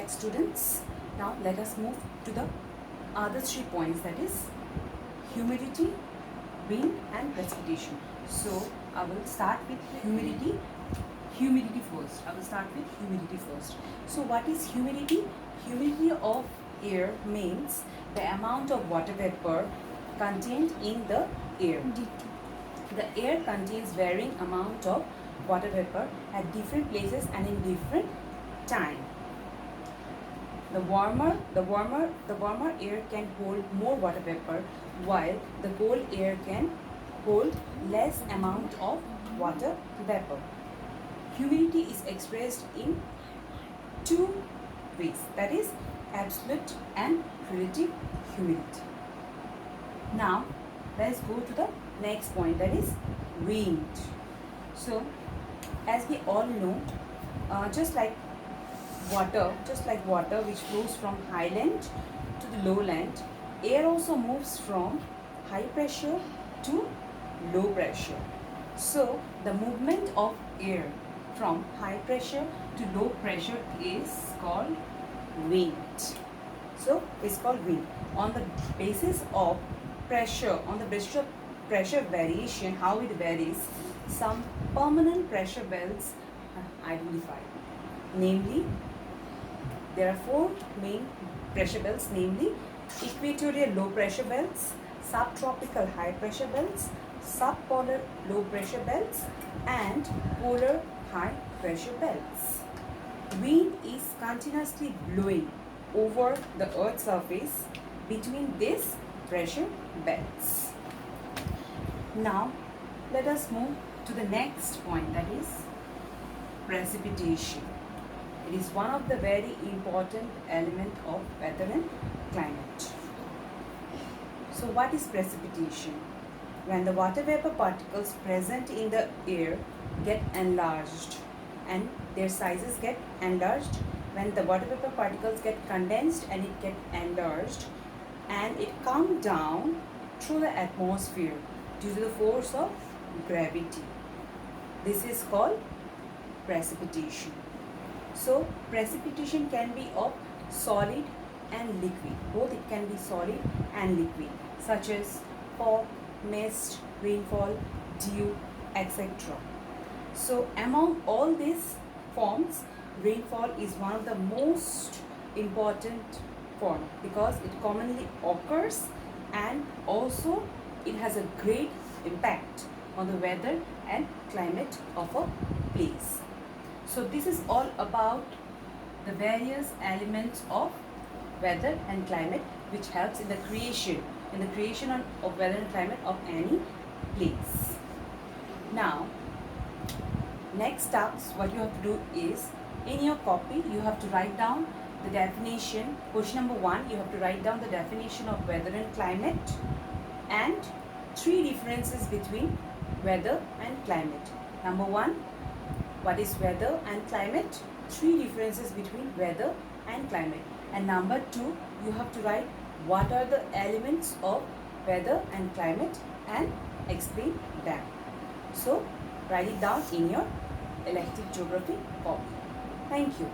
Students, now let us move to the other 3 points, that is humidity, wind and precipitation. So I will start with humidity first. So what is humidity? Humidity of air means the amount of water vapor contained in the air. The air contains varying amount of water vapor at different places and in different time. The warmer air can hold more water vapor, while the cold air can hold less amount of water vapor. Humidity is expressed in two ways, that is absolute and relative humidity. Now let's go to the next point, that is wind. So as we all know, just like water which flows from highland to the lowland, air also moves from high pressure to low pressure. So the movement of air from high pressure to low pressure is called wind. So it's called wind. On the basis of pressure, pressure variation, how it varies, some permanent pressure belts are identified. Namely, there are 4 main pressure belts, namely equatorial low pressure belts, subtropical high pressure belts, subpolar low pressure belts and polar high pressure belts. Wind is continuously blowing over the earth's surface between these pressure belts. Now let us move to the next point, that is precipitation. It is one of the very important element of weather and climate. So what is precipitation? When the water vapor particles present in the air get enlarged and their sizes get enlarged, when the water vapor particles get condensed and it get enlarged and it come down through the atmosphere due to the force of gravity. This is called precipitation. So precipitation can be of solid and liquid. Both it can be solid and liquid, such as fog, mist, rainfall, dew, etc. So among all these forms, rainfall is one of the most important form because it commonly occurs and also it has a great impact on the weather and climate of a place. So this is all about the various elements of weather and climate which helps in the creation of weather and climate of any place. Now next task, what you have to do is, in your copy you have to write down the definition. Question number 1, you have to write down the definition of weather and climate and 3 differences between weather and climate. Number 1, what is weather and climate? 3 differences between weather and climate. And number 2, you have to write what are the elements of weather and climate and explain them. So write it down in your elective geography copy. Thank you.